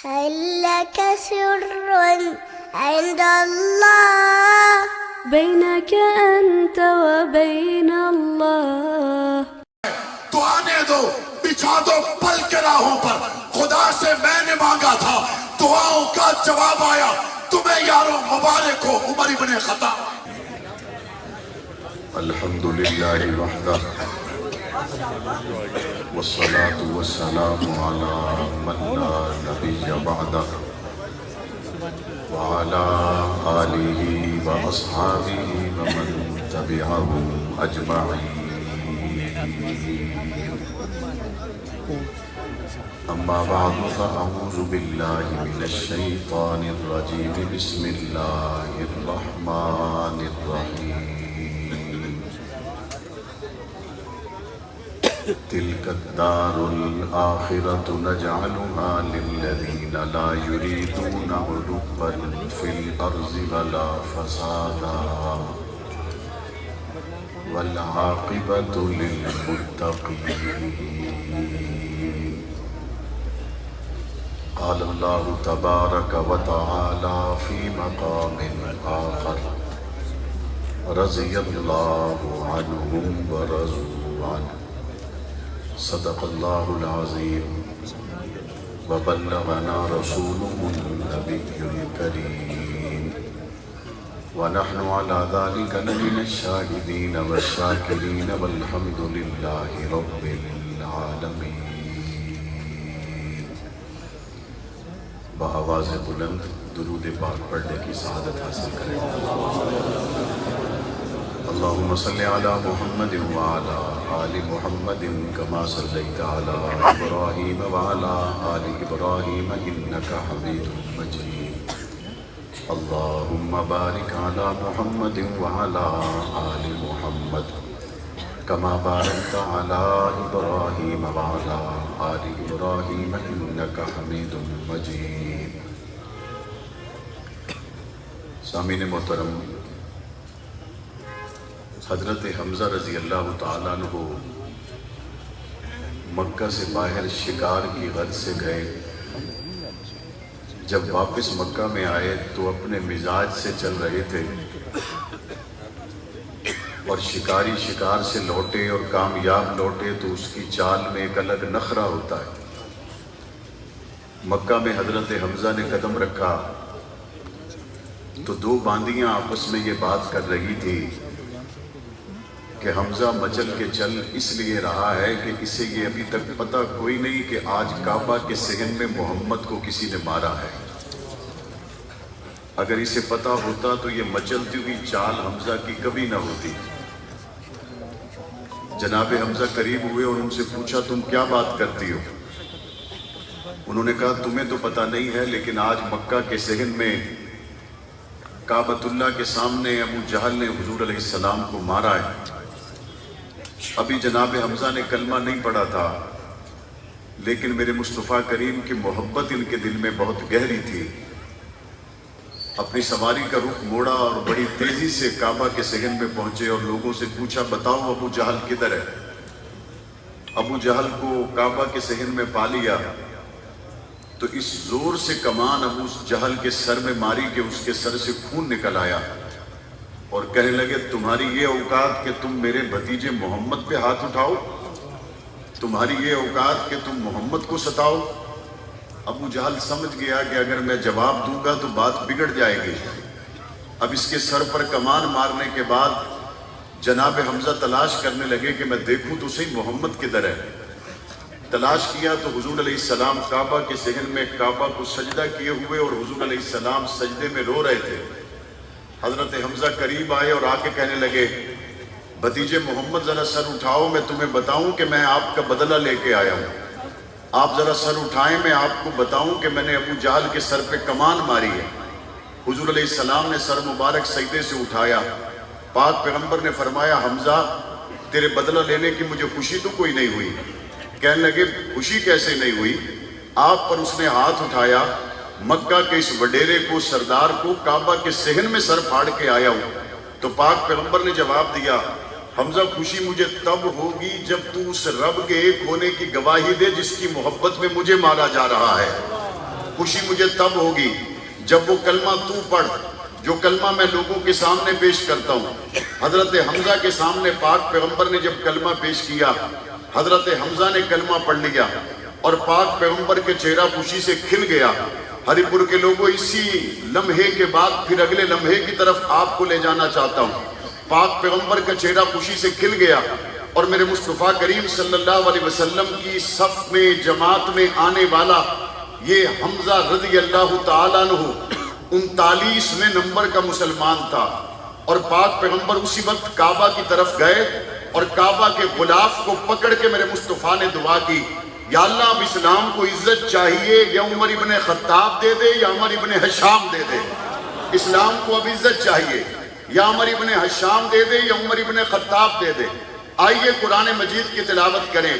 هل لك سر عند الله بينك أنت وبين الله؟ تو آنے دو، بچھا دو پل کے راہوں پر. خدا سے میں نے مانگا تھا، دعاؤں کا جواب آیا. تمہیں یارو مبارک ہو عمر ابن خطاب. الحمدللہ وحدہ والصلاة والسلام على من لا نبی بعدہ وعلى آلہ واصحابہ ومن تبعہم اجمعین. اما بعد فاعوذ باللہ من الشیطان الرجیم. بسم اللہ الرحمن الرحیم. تلك الدار الآخرة نجعلها للذين لا يريدون علوا في الأرض ولا فسادا والعاقبة للمتقين. قال الله تبارك وتعالى في مقام آخر: رضي الله عنهم ورضوا عنه. صدق اللہ العظیم وبلغنا رسوله النبی الکریم ونحن على ذلك لمن الشاہدین والشاکرین والحمد للہ رب العالمین. بآواز بلند درود پاک پڑھنے کی سعادت حاصل کریں. اللہم صلی علی محمد وعلی آل محمد کما صلیت علی ابراہیم وعلی آل ابراہیم انکا حمید مجید. اللہم بارک علی محمد وعلی آل محمد کما بارکت علی ابراہیم وعلی آل ابراہیم انکا حمید مجید. سامعین محترم، حضرت حمزہ رضی اللہ تعالیٰ عنہ مکہ سے باہر شکار کی غرض سے گئے. جب واپس مکہ میں آئے تو اپنے مزاج سے چل رہے تھے اور شکاری شکار سے لوٹے اور کامیاب لوٹے تو اس کی چال میں ایک الگ نخرہ ہوتا ہے. مکہ میں حضرت حمزہ نے قدم رکھا تو دو باندیاں آپس میں یہ بات کر رہی تھی کہ حمزہ مچل کے چل اس لیے رہا ہے کہ اسے یہ ابھی تک پتہ کوئی نہیں کہ آج کعبہ کے صحن میں محمد کو کسی نے مارا ہے. اگر اسے پتہ ہوتا تو یہ مچلتی ہوئی چال حمزہ کی کبھی نہ ہوتی. جناب حمزہ قریب ہوئے اور ان سے پوچھا تم کیا بات کرتی ہو؟ انہوں نے کہا تمہیں تو پتہ نہیں ہے لیکن آج مکہ کے صحن میں کعبۃ اللہ کے سامنے ابو جہل نے حضور علیہ السلام کو مارا ہے. ابھی جناب حمزہ نے کلمہ نہیں پڑھا تھا لیکن میرے مصطفیٰ کریم کی محبت ان کے دل میں بہت گہری تھی. اپنی سواری کا رخ موڑا اور بڑی تیزی سے کعبہ کے صحن میں پہنچے اور لوگوں سے پوچھا بتاؤ ابو جہل کدھر ہے؟ ابو جہل کو کعبہ کے صحن میں پا لیا تو اس زور سے کمان ابو جہل کے سر میں ماری کہ اس کے سر سے خون نکل آیا اور کہنے لگے تمہاری یہ اوقات کہ تم میرے بھتیجے محمد پہ ہاتھ اٹھاؤ، تمہاری یہ اوقات کہ تم محمد کو ستاؤ. ابو جہل سمجھ گیا کہ اگر میں جواب دوں گا تو بات بگڑ جائے گی. اب اس کے سر پر کمان مارنے کے بعد جناب حمزہ تلاش کرنے لگے کہ میں دیکھوں تو صحیح محمد کدھر ہے. تلاش کیا تو حضور علیہ السلام کعبہ کے صحن میں کعبہ کو سجدہ کیے ہوئے اور حضور علیہ السلام سجدے میں رو رہے تھے. حضرت حمزہ قریب آئے اور آ کے کہنے لگے بھتیجے محمد ذرا سر اٹھاؤ، میں تمہیں بتاؤں کہ میں آپ کا بدلہ لے کے آیا ہوں. آپ ذرا سر اٹھائیں، میں آپ کو بتاؤں کہ میں نے ابو جہل کے سر پہ کمان ماری ہے. حضور علیہ السلام نے سر مبارک سجدے سے اٹھایا. پاک پیغمبر نے فرمایا حمزہ تیرے بدلہ لینے کی مجھے خوشی تو کوئی نہیں ہوئی. کہنے لگے خوشی کیسے نہیں ہوئی؟ آپ پر اس نے ہاتھ اٹھایا، مکہ کے اس وڈیرے کو سردار کو کعبہ کے صحن میں سر پھاڑ کے آیا ہوں. تو پاک پیغمبر نے جواب دیا حمزہ خوشی مجھے تب ہوگی جب تو اس رب کے ایک ہونے کی گواہی دے جس کی محبت میں مجھے مارا جا رہا ہے. خوشی مجھے تب ہوگی جب وہ کلمہ تو پڑھ جو کلمہ میں لوگوں کے سامنے پیش کرتا ہوں۔ حضرت حمزہ کے سامنے پاک پیغمبر نے جب کلمہ پیش کیا، حضرت حمزہ نے کلمہ پڑھ لیا اور پاک پیغمبر کے چہرہ خوشی سے کھل گیا۔ ہری پور کے لوگوں، اسی لمحے کے بعد پھر اگلے لمحے کی طرف آپ کو لے جانا چاہتا ہوں۔ پاک پیغمبر کا چہرہ خوشی سے کھل گیا اور میرے مصطفیٰ کریم صلی اللہ علیہ وسلم کی صف میں جماعت میں آنے والا یہ حمزہ رضی اللہ تعالیٰ عنہ 39ویں نمبر کا مسلمان تھا، اور پاک پیغمبر اسی وقت کعبہ کی طرف گئے اور کعبہ کے غلاف کو پکڑ کے میرے مصطفیٰ نے دعا کی، یا اللہ اب اسلام کو عزت چاہیے، یا عمر ابن خطاب دے دے یا عمر ابن حشام دے دے۔ اسلام کو اب عزت چاہیے، یا عمر ابن حشام دے دے یا عمر ابن خطاب دے دے۔ آئیے قرآن مجید کی تلاوت کریں۔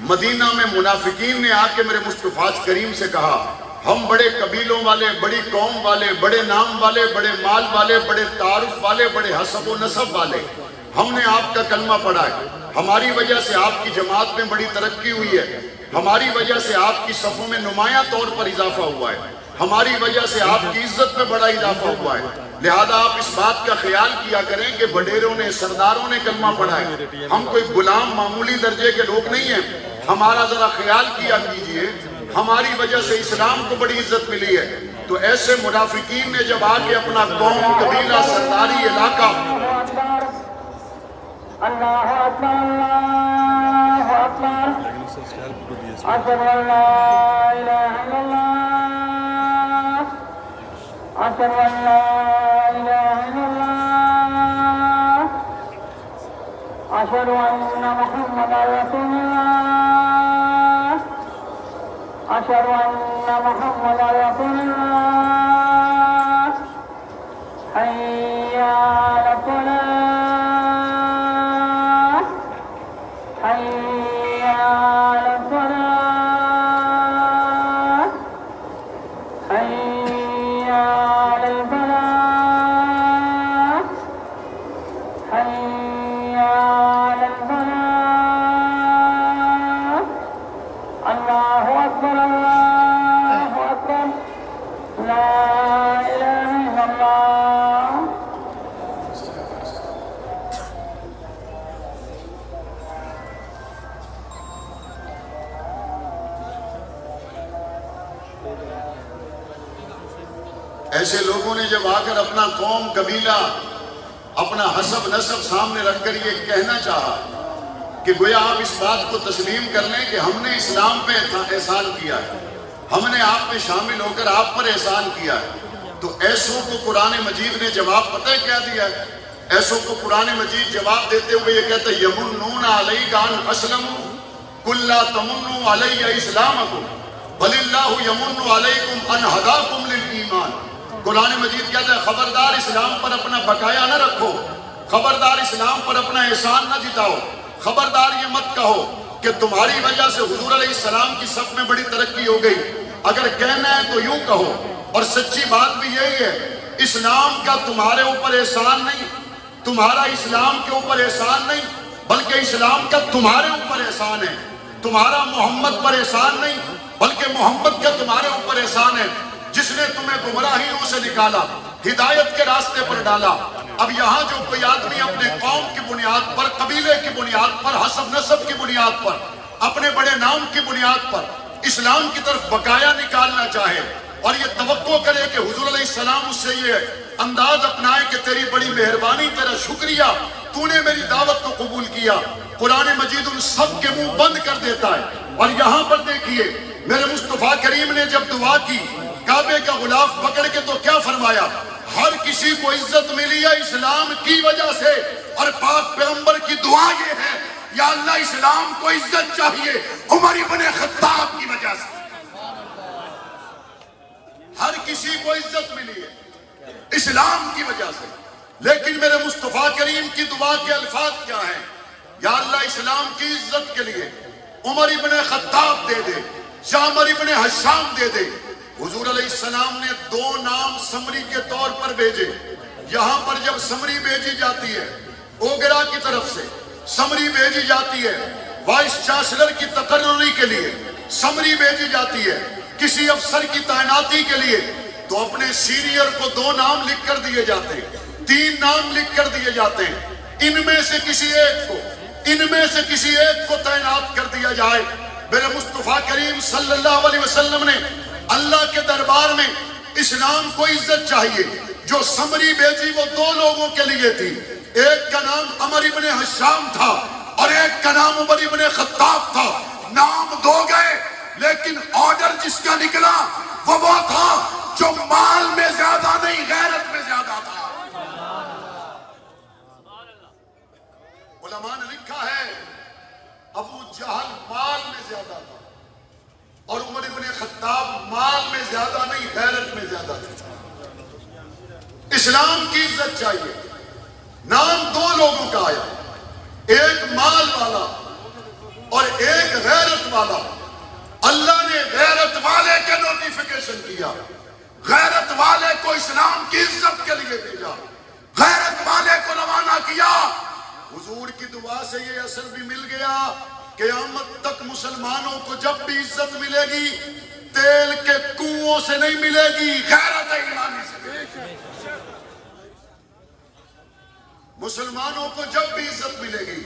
مدینہ میں منافقین نے آ کے میرے مصطفیٰ کریم سے کہا، ہم بڑے قبیلوں والے، بڑی قوم والے، بڑے نام والے، بڑے مال والے، بڑے تعارف والے، بڑے حسب و نسب والے، ہم نے آپ کا کلمہ پڑھا ہے، ہماری وجہ سے آپ کی جماعت میں بڑی ترقی ہوئی ہے، ہماری وجہ سے آپ کی صفوں میں نمایاں طور پر اضافہ ہوا ہے، ہماری وجہ سے آپ کی عزت میں بڑا اضافہ ہوا ہے، لہذا آپ اس بات کا خیال کیا کریں کہ بڑیروں نے، سرداروں نے کلمہ پڑھا ہے، ہم کوئی غلام معمولی درجے کے لوگ نہیں ہیں، ہمارا ذرا خیال کیا کیجئے، ہماری وجہ سے اسلام کو بڑی عزت ملی ہے۔ تو ایسے منافقین نے جب آ کے اپنا قوم، قبیلہ، سرداری، علاقہ اللہ اکبر اللہ اکبر اشہد ان لا الہ الا اللہ اشہد ان لا الہ الا اللہ اشہد ان محمد رسول اللہ اشہد ان محمد رسول اللہ حی علی الصلاۃ حي على الفلاح حي على الفلاح حي على الفلاح الله أكبر الله أكبر لا إله إلا الله ایسے لوگوں نے جب آ کر اپنا قوم، قبیلہ، اپنا حسب نسب سامنے رکھ کر یہ کہنا چاہا کہ گویا آپ اس بات کو تسلیم کر لیں کہ ہم نے اسلام پہ احسان کیا ہے، ہم نے آپ میں شامل ہو کر آپ پر احسان کیا ہے، تو ایسوں کو قرآن مجید نے جواب پتہ کیا دیا ہے؟ ایسوں کو قرآن مجید جواب دیتے ہوئے یہ کہتا ہے یمنون علیک ان اسلموا قل لا تمنوا علی اسلامکم بل اللہ یمن علیکم ان ہداکم للایمان۔ قرآن مجید کہتا ہے خبردار اسلام پر اپنا بقایا نہ رکھو، خبردار اسلام پر اپنا احسان نہ جتاؤ، خبردار یہ مت کہو کہ تمہاری وجہ سے حضور علیہ السلام کی صف میں بڑی ترقی ہو گئی، اگر کہنا ہے تو یوں کہو، اور سچی بات بھی یہی ہے، اسلام کا تمہارے اوپر احسان نہیں، تمہارا اسلام کے اوپر احسان نہیں، بلکہ اسلام کا تمہارے اوپر احسان ہے، تمہارا محمد پر احسان نہیں، بلکہ محمد کا تمہارے اوپر احسان ہے، جس نے تمہیں گمراہیوں سے نکالا، ہدایت کے راستے پر ڈالا۔ اب یہاں جو کوئی آدمی اپنے قوم کی بنیاد پر، قبیلے کی بنیاد پر، حسب نسب کی بنیاد پر، اپنے بڑے نام کی بنیاد پر اسلام کی طرف بقایا نکالنا چاہے اور یہ توقع کرے کہ حضور علیہ السلام اس سے یہ انداز اپنائے کہ تیری بڑی مہربانی، تیرا شکریہ، تو نے میری دعوت کو قبول کیا، قرآن مجید ان سب کے منہ بند کر دیتا ہے۔ اور یہاں پر دیکھیے میرے مصطفیٰ کریم نے جب دعا کی، کعبے کا غلاف پکڑ کے تو کیا فرمایا؟ ہر کسی کو عزت ملی ہے اسلام کی وجہ سے، اور پاک پیغمبر کی دعا یہ ہے یا اللہ اسلام کو عزت چاہیے عمر ابن خطاب کی وجہ سے، ہر کسی کو عزت ملی ہے اسلام کی وجہ سے۔ لیکن میرے مصطفیٰ کریم کی دعا کے الفاظ کیا ہیں؟ یا اللہ اسلام کی عزت کے لیے عمر ابن خطاب دے دے یا عمر ابن حشام دے دے۔ حضور علیہ السلام نے دو نام سمری کے طور پر بھیجے۔ یہاں پر جب سمری بھیجی جاتی ہے اوگرا کی طرف سے، سمری بھیجی جاتی ہے وائس چانسلر کی تقرری کے لیے، سمری بھیجی جاتی ہے کسی افسر کی تعیناتی کے لیے تو اپنے سینئر کو 2 نام لکھ کر دیے جاتے ہیں، 3 نام لکھ کر دیے جاتے ہیں، ان میں سے کسی ایک کو تعینات کر دیا جائے۔ میرے مصطفیٰ کریم صلی اللہ علیہ وسلم نے اللہ کے دربار میں اسلام کو عزت چاہیے، جو سمری بھیجی وہ 2 لوگوں کے لیے تھی، ایک کا نام عمر ابن حشام تھا اور ایک کا نام عمر ابن خطاب تھا۔ نام 2 گئے لیکن آرڈر جس کا نکلا وہ تھا جو مال میں زیادہ نہیں غیرت میں زیادہ تھا۔ علماء نے لکھا ہے ابو جہل مال میں زیادہ تھا اور عمر ابن خطاب مال میں زیادہ نہیں غیرت میں زیادہ تھا۔ اسلام کی عزت چاہیے۔ نام 2 لوگوں کا آیا، ایک مال والا اور ایک غیرت والا۔ اللہ نے غیرت والے کے نوٹیفیکیشن کیا، غیرت والے کو اسلام کی عزت کے لیے بھیجا، غیرت والے کو روانہ کیا۔ حضور کی دعا سے یہ اثر بھی مل گیا، قیامت تک مسلمانوں کو جب بھی عزت ملے گی تیل کے کنووں سے نہیں ملے گی، غیرت ایمانی سے ملے گی۔ مسلمانوں کو جب بھی عزت ملے گی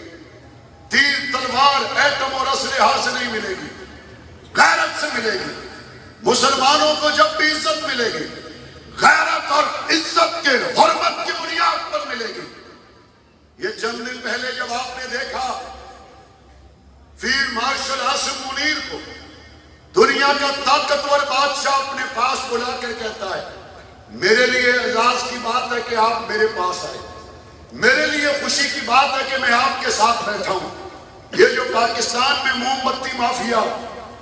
تیر تلوار ایٹم اور اسلحہ سے نہیں ملے گی، غیرت سے ملے گی۔ مسلمانوں کو جب بھی عزت ملے گی غیرت اور عزت کے حرمت کی بنیاد پر ملے گی۔ یہ چند دن پہلے جب آپ نے دیکھا فیلڈ مارشل عاصم منیر کو دنیا کا طاقتور بادشاہ اپنے پاس بلا کر کہتا ہے میرے لیے اعزاز کی بات ہے کہ آپ میرے پاس آئے، میرے لیے خوشی کی بات ہے کہ میں آپ کے ساتھ بیٹھا ہوں۔ یہ جو پاکستان میں موم بتی مافیا،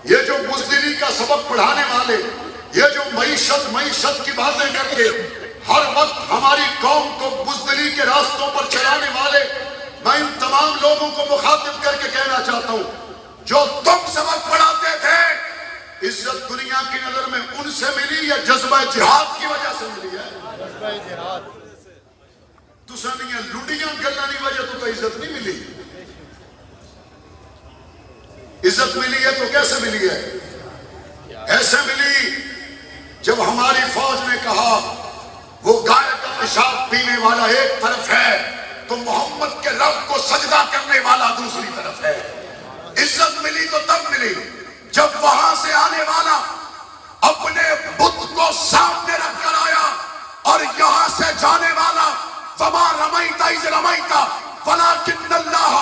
یہ جو بزدلی کا سبق پڑھانے والے، یہ جو معیشت کی باتیں کر کے ہر وقت ہماری قوم کو بزدلی کے راستوں پر چلانے والے، میں ان تمام لوگوں کو مخاطب کر کے کہنا چاہتا ہوں جو تم سبق پڑھاتے تھے، عزت دنیا کی نظر میں ان سے ملی یا جذبہ جہاد کی وجہ سے ملی ہے؟ جذبہ جہاد۔ تو سانیاں لڑیاں گلنا نہیں وجہ تو عزت نہیں ملی۔ عزت ملی ہے تو کیسے ملی ہے؟ ایسے ملی جب ہماری فوج نے کہا وہ گائے کا پیشاب پینے والا ایک طرف ہے تو محمد کے رب کو سجدہ کرنے والا دوسری طرف ہے۔ عزت ملی تو تب ملی جب وہاں سے آنے والا اپنے بت کو سامنے رکھ کر آیا اور یہاں سے جانے والا وما رمیت اذ رمیت ولکن اللہ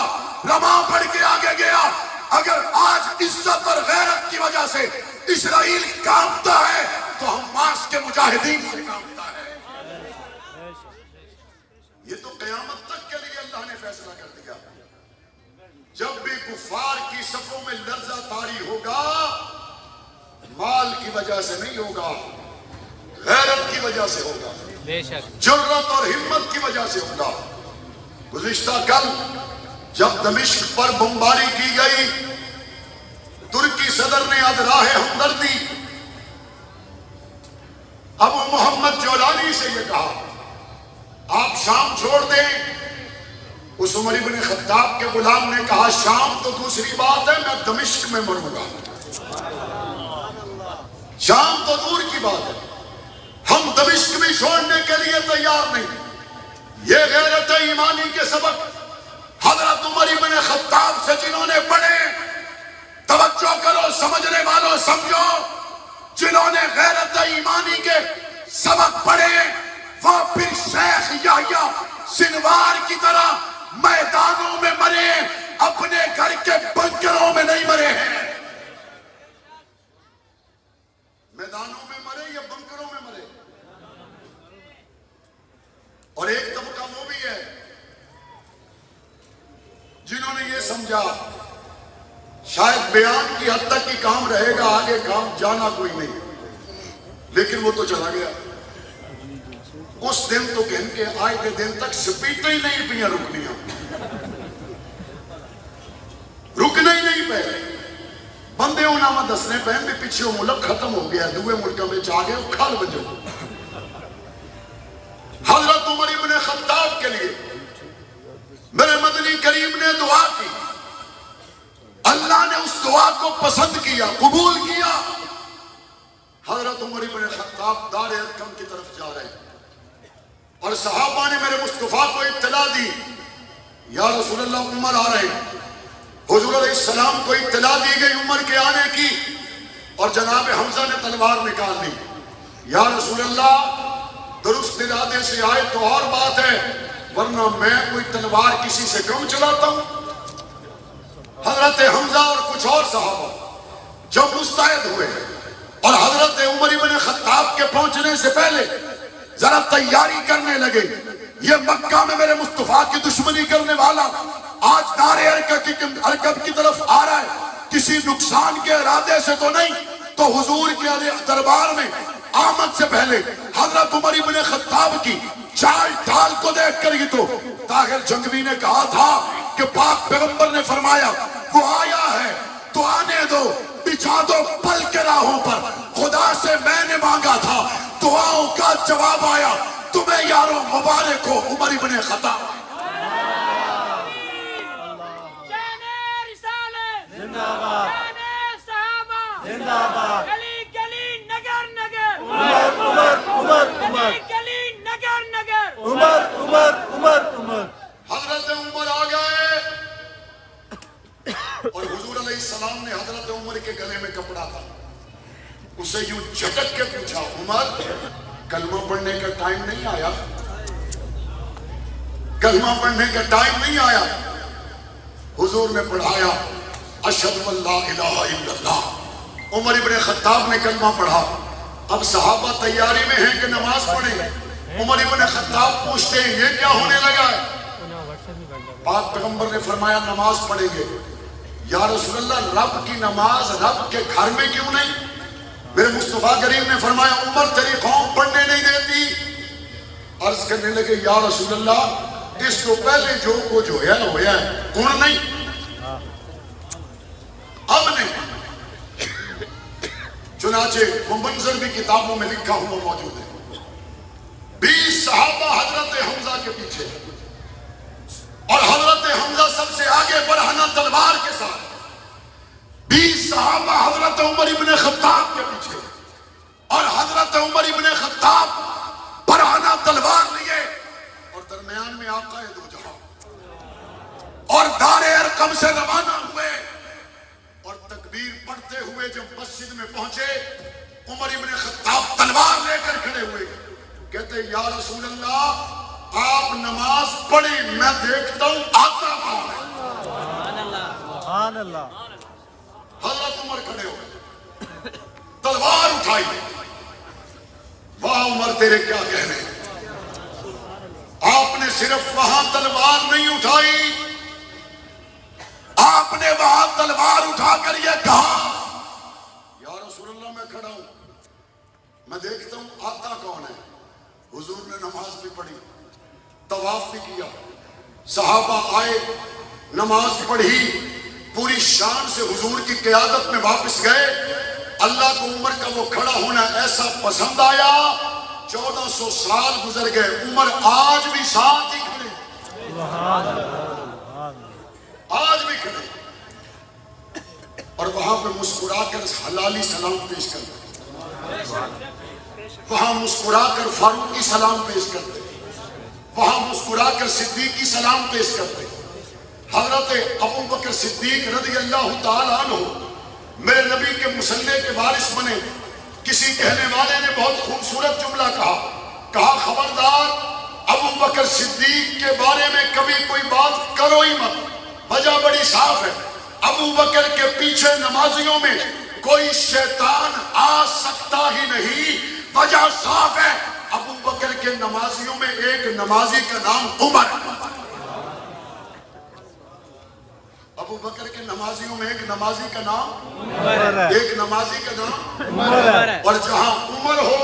رما پڑھ کے آگے گیا۔ اگر آج عزت اور غیرت کی وجہ سے اسرائیل کانپتا ہے تو حماس کے مجاہدین سے کانپتا ہے۔ یہ تو قیامت تک کے لیے اللہ نے فیصلہ کر دیا۔ جب بھی کفار کی صفوں میں لرزہ طاری ہوگا مال کی وجہ سے نہیں ہوگا، غیرت کی وجہ سے ہوگا، جرأت اور ہمت کی وجہ سے ہوگا۔ گزشتہ کل جب دمشق پر بمباری کی گئی، ترکی صدر نے ادراہ ہمدردی ابو محمد جولانی سے یہ کہا آپ شام چھوڑ دیں۔ اس عمر ابن خطاب کے غلام نے کہا شام تو دوسری بات ہے، میں دمشق میں مروں گا۔ شام تو دور کی بات ہے، ہم دمشق بھی چھوڑنے کے لیے تیار نہیں۔ یہ غیرت ایمانی کے سبق حضرت عمر ابن خطاب سے جنہوں نے پڑھے، توجہ کرو سمجھنے والوں سمجھو، جنہوں نے غیرت ایمانی کے سبق پڑھے وہ پھر شیخ یحییٰ سنوار کی طرح میدانوں میں مرے، اپنے گھر کے بنکروں میں نہیں مرے ہیں۔ میدانوں میں مرے یا بنکروں میں مرے؟ اور ایک طبقہ وہ بھی ہے جنہوں نے یہ سمجھا شاید بیان کی حد تک ہی کام رہے گا، آگے کام جانا کوئی نہیں، لیکن وہ تو چلا گیا۔ اس دن تو کہن کے آئے کے دن تک سپیٹیں ہی نہیں پیا رکنیاں، رکنے ہی نہیں پہ بندے ہونا میں دسنے پہن بھی پیچھے ملک ختم ہو گیا، دوے ملکہ میں چاہ گئے کھال بجو۔ حضرت عمر ابن خطاب کے لیے میرے مدنی کریم نے دعا کی، اللہ نے اس دعا کو پسند کیا، قبول کیا۔ حضرت عمر بن خطاب دار ارقم کی طرف جا رہے ہیں اور صحابہ نے میرے مصطفیٰ کو اطلاع دی یا رسول اللہ عمر آ رہے ہیں. حضور علیہ السلام کو اطلاع دی گئی عمر کے آنے کی اور جناب حمزہ نے تلوار نکال لی. یا رسول اللہ درست ارادے سے آئے تو اور بات ہے ورنہ میں کوئی تلوار کسی سے کم چلاتا ہوں. حضرت حمزہ اور کچھ اور صحابہ جب مستعد ہوئے اور حضرت عمر بن خطاب کے پہنچنے سے پہلے ذرا تیاری کرنے لگے. یہ مکہ میں میرے مصطفیٰ کی دشمنی کرنے والا آج دار ارقم کی طرف آ رہا ہے, کسی نقصان کے ارادے سے تو نہیں. تو حضور کے دربار میں آمد سے پہلے حضرت عمر بن خطاب کی چال ڈھال کو دیکھ کر ہی تو طاہر جنگوی نے کہا تھا کہ پاک پیغمبر نے فرمایا وہ آیا ہے تو آنے دو, بچھا دو پل کے راہوں پر. خدا سے میں نے مانگا تھا دعاؤں کا جواب آیا, تمہیں یارو مبارک ہو عمر بن خطاب. حضرت عمر آ گئے اور حضور علیہ السلام نے حضرت عمر کے گلے میں کپڑا تھا, اسے یوں جھٹک کے پوچھا عمر کلمہ پڑھنے کا ٹائم نہیں آیا؟ کلمہ پڑھنے کا ٹائم نہیں آیا؟ حضور نے پڑھایا اشہد ان لا الہ الا اللہ. عمر بن خطاب نے کلمہ پڑھا. اب صحابہ تیاری میں ہیں کہ نماز پڑھیں. عمر بن خطاب پوچھتے ہیں یہ کیا ہونے لگا ہے؟ پاک پیغمبر نے فرمایا نماز پڑھیں گے. یا رسول اللہ رب کی نماز رب کے گھر میں کیوں نہیں؟ میرے مصطفیٰ کریم نے فرمایا عمر تیری قوم پڑھنے نہیں دیتی. عرض کرنے لگے یا رسول اللہ اس کو پہلے جو کچھ ہویا ہے کون نہیں اب نہیں. چنانچہ وہ منظر بھی کتابوں میں لکھا ہوا موجود ہے. 20 صحابہ حضرت حمزہ کے پیچھے اور حضرت حمزہ سب سے آگے برہنہ تلوار کے ساتھ. 20 صحابہ حضرت عمر بن خطاب کے پیچھے اور حضرت عمر بن خطاب برہنہ تلوار لیے اور درمیان میں آقا دو جہاں اور دار ارقم سے روانہ ہوئے. اور تکبیر پڑھتے ہوئے جب مسجد میں پہنچے عمر بن خطاب تلوار لے کر کھڑے ہوئے, کہتے یا رسول اللہ آپ نماز پڑھی میں دیکھتا ہوں آتا کون ہے. سبحان اللہ. حضرت عمر کھڑے ہوئے تلوار اٹھائی. واہ عمر تیرے کیا کہنے. آپ نے صرف وہاں تلوار نہیں اٹھائی, آپ نے وہاں تلوار اٹھا کر یہ کہا یا رسول اللہ میں کھڑا ہوں میں دیکھتا ہوں آتا کون ہے. حضور نے نماز بھی پڑھی, طواف بھی کیا, صحابہ آئے, نماز پڑھی, پوری شان سے حضور کی قیادت میں واپس گئے. اللہ کو عمر کا وہ کھڑا ہونا ایسا پسند آیا. 1400 سال گزر گئے, عمر آج بھی ساتھ ہی کھڑے, آج بھی کھڑے. اور وہاں پہ مسکرا کر حلالی سلام پیش کرتے, وہاں مسکرا کر فاروقی سلام پیش کرتے, وہاں مسکرا کر صدیقی سلام پیش کرتے. حضرت ابو بکر صدیق رضی اللہ تعالیٰ عنہ میرے نبی کے مصلی کے وارث بنے. کسی کہنے والے نے بہت خوبصورت جملہ کہا خبردار ابو بکر صدیق کے بارے میں کبھی کوئی بات کرو ہی مت. وجہ بڑی صاف ہے, ابو بکر کے پیچھے نمازیوں میں کوئی شیطان آ سکتا ہی نہیں. وجہ صاف ہے, ابو بکر کے نمازیوں میں ایک نمازی کا نام عمر. ابو بکر کے نمازیوں میں ایک نمازی کا نام ایک نمازی کا نام اور جہاں عمر ہو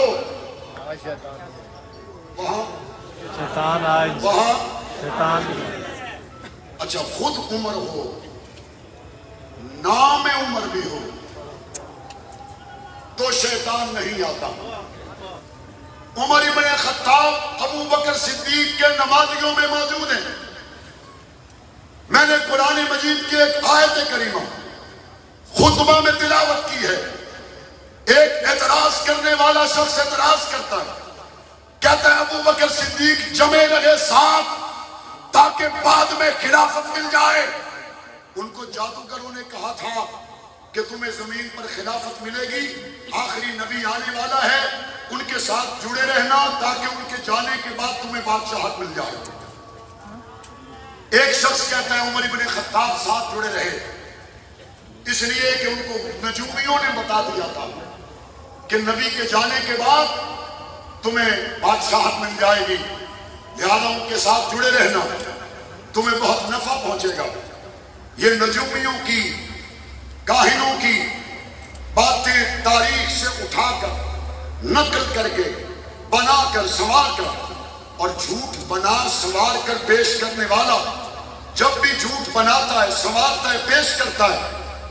وہاں شیطان آج وہاں شیطان. اچھا خود عمر ہو, نام عمر بھی ہو تو شیطان نہیں آتا. عمر ابن خطاب ابو بکر صدیق کے نمازیوں میں موجود ہیں. میں نے قرآن مجید کی ایک آیت کریمہ خطبہ میں تلاوت کی ہے. ایک اعتراض کرنے والا شخص اعتراض کرتا ہے، کہتا ہے ابو بکر صدیق جمے رہے ساتھ تاکہ بعد میں خلافت مل جائے۔ ان کو جادوگروں نے کہا تھا کہ تمہیں زمین پر خلافت ملے گی، آخری نبی آنے والا ہے، ان کے ساتھ جڑے رہنا تاکہ ان کے جانے کے بعد تمہیں بادشاہت مل جائے۔ ایک شخص کہتا ہے عمر ابن خطاب ساتھ جڑے رہے اس لیے کہ ان کو نجومیوں نے بتا دیا تھا کہ نبی کے جانے کے بعد تمہیں بادشاہت مل جائے گی، لہذا ان کے ساتھ جڑے رہنا، تمہیں بہت نفع پہنچے گا۔ یہ نجومیوں کی، کاہنوں کی باتیں تاریخ سے اٹھا کر، نقل کر کے، بنا کر، سنوار کر، اور جھوٹ بنا سنوار کر پیش کرنے والا جب بھی جھوٹ بناتا ہے، سنوارتا ہے، پیش کرتا ہے،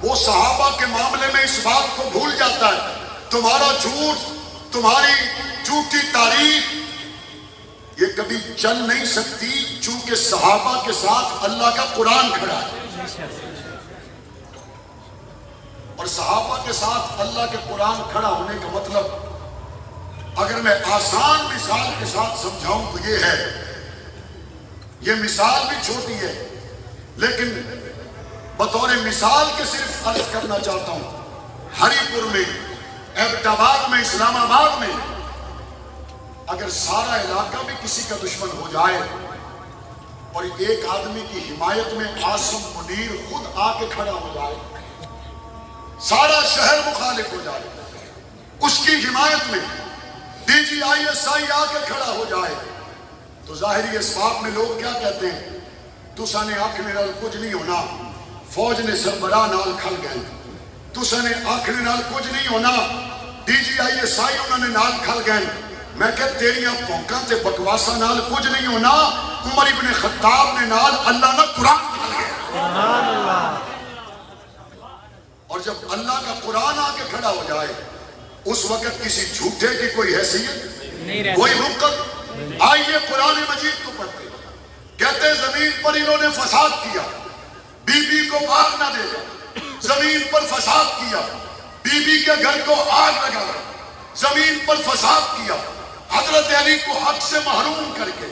وہ صحابہ کے معاملے میں اس بات کو بھول جاتا ہے۔ تمہارا جھوٹ، تمہاری جھوٹی تاریخ یہ کبھی چل نہیں سکتی، چونکہ صحابہ کے ساتھ اللہ کا قرآن کھڑا ہے، اور صحابہ کے ساتھ اللہ کے قرآن کھڑا ہونے کا مطلب اگر میں آسان مثال کے ساتھ سمجھاؤں تو یہ ہے، یہ مثال بھی چھوٹی ہے لیکن بطور مثال کے صرف عرض کرنا چاہتا ہوں، ہری پور میں، ایبٹ آباد میں، اسلام آباد میں اگر سارا علاقہ بھی کسی کا دشمن ہو جائے اور ایک آدمی کی حمایت میں عاصم منیر خود آ کے کھڑا ہو جائے، سارا شہر مخالف ہو جائے، اس کی حمایت میں D G I S I آ کے کھڑا ہو جائے، تو ظاہری اسباب میں لوگ کیا کہتے ہیں، تسا نے آخنے نال کچھ نہیں ہونا، فوج نے سربراہ نال کھل گئے، تسا نے آخنے نال کچھ نہیں ہونا، D G I S I انہوں نے نال کھل گئے۔ میں کہ تیریاں پونکاں تے بکواسا نال کچھ نہیں ہونا، عمر ابن خطاب نے نال اللہ نہ قرآن کھل گئے۔ سبحان اللہ۔ اور جب اللہ کا قرآن آ کے کھڑا ہو جائے اس وقت کسی جھوٹے کی کوئی حیثیت، کوئی حقت۔ آئیے قرآن مجید کو پڑھتے، کہتے زمین پر انہوں نے فساد کیا، بی بی کو آگ نہ دے گا، زمین پر فساد کیا، بی بی کے گھر کو آگ لگا، زمین پر فساد کیا، حضرت علی کو حق سے محروم کر کے۔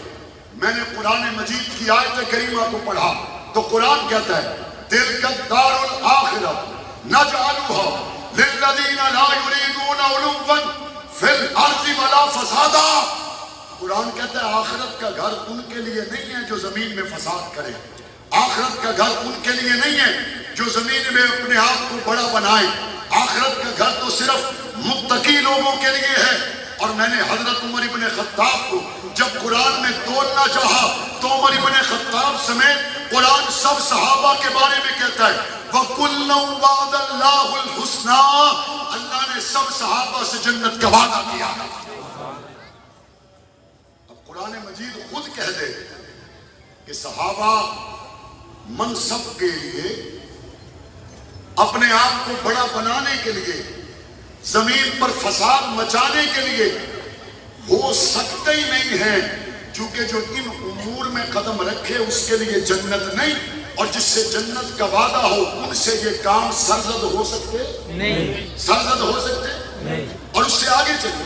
میں نے قرآن مجید کی آیت کریمہ کو پڑھا تو قرآن کہتا ہے تِلْكَ الدَّارُ الْآخِرَةُ نَجْعَلُهَا لِلَّذِينَ لَا يُرِيدُونَ عُلُوًّا فِي الْأَرْضِ وَلَا فَسَادًا۔ قرآن کہتا ہے آخرت کا گھر ان کے لیے نہیں ہے جو زمین میں فساد کرے، آخرت کا گھر ان کے لیے نہیں ہے جو زمین میں اپنے آپ کو بڑا بنائے، آخرت کا گھر تو صرف متقی لوگوں کے لیے ہے۔ اور میں نے حضرت عمر ابن خطاب کو جب قرآن میں تولنا چاہا تو عمر ابن خطاب سمیت قرآن سب صحابہ کے بارے میں کہتا ہے وَكُلًّا وَعَدَ اللَّهُ الْحُسْنَى، اللہ نے سب صحابہ سے جنت کا وعدہ کیا۔ اب قرآن مجید خود کہہ دے کہ صحابہ منصب کے لیے، اپنے آپ کو بڑا بنانے کے لیے، زمین پر فساد مچانے کے لیے ہو سکتے ہی نہیں ہیں، چونکہ جو ان امور میں قدم رکھے اس کے لیے جنت نہیں، اور جس سے جنت کا وعدہ ہو ان سے یہ کام سرزد ہو سکتے نہیں، سرزد ہو سکتے نہیں۔ اور اس سے آگے چلے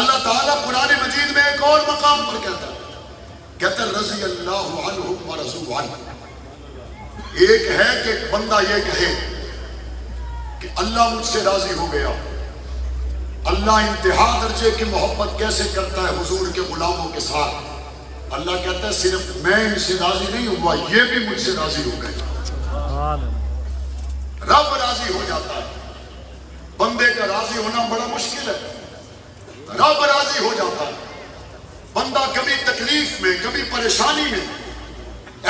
اللہ تعالیٰ قرآن مجید میں ایک اور مقام پر کہتا ہے رضی اللہ عنہم ورضوا عنہ۔ ایک ہے کہ بندہ یہ کہے کہ اللہ مجھ سے راضی ہو گیا، اللہ انتہا درجے کی محبت کیسے کرتا ہے حضور کے غلاموں کے ساتھ۔ اللہ کہتا ہے صرف میں ان سے راضی نہیں ہوا، یہ بھی مجھ سے راضی ہو گئے۔ رب راضی ہو جاتا ہے، بندے کا راضی ہونا بڑا مشکل ہے، رب راضی ہو جاتا ہے۔ بندہ کبھی تکلیف میں، کبھی پریشانی میں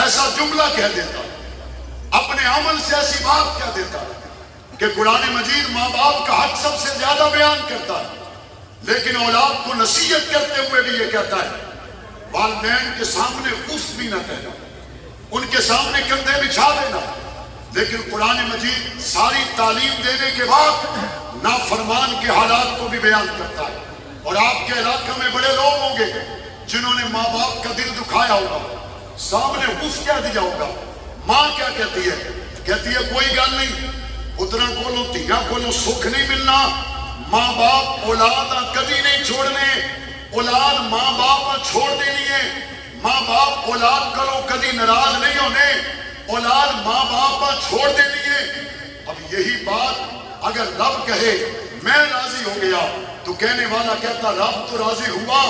ایسا جملہ کہہ دیتا ہے، اپنے عمل سے ایسی بات کہہ دیتا ہے کہ قرآن مجید ماں باپ کا حق سب سے زیادہ بیان کرتا ہے، لیکن اولاد کو نصیحت کرتے ہوئے بھی یہ کہتا ہے والدین کے سامنے اف بھی نہ کہنا، ان کے سامنے کندھے بچھا دینا۔ لیکن قرآن مجید ساری تعلیم دینے کے بعد نافرمان کے حالات کو بھی بیان کرتا ہے۔ اور آپ کے علاقے میں بڑے لوگ ہوں گے جنہوں نے ماں باپ کا دل دکھایا ہوگا، سامنے اف کہہ دیا ہوگا، ماں کیا کہتی ہے؟ کہتی ہے کوئی گل نہیں، پترا کولوں دھیاں کولوں سکھ نہیں ملنا. ماں باپ اولاد کدی نہیں چھوڑنے. اولاد ماں باپ چھوڑ دینی ہے. ماں باپ اولاد کرو کدی ناراض نہیں ہونے. اولاد ماں باپ چھوڑ دینی ہے. اب یہی بات اگر رب کہے میں راضی ہو گیا تو کہنے والا کہتا رب تو راضی ہوا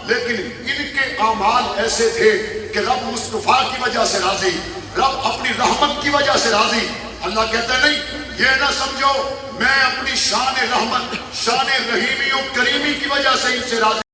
لیکن ان کے اعمال ایسے تھے کہ رب مصطفیٰ کی وجہ سے راضی, رب اپنی رحمت کی وجہ سے راضی. اللہ کہتا ہے نہیں یہ نہ سمجھو میں اپنی شان رحمت شان رحیمی و کریمی کی وجہ سے ان سے راضی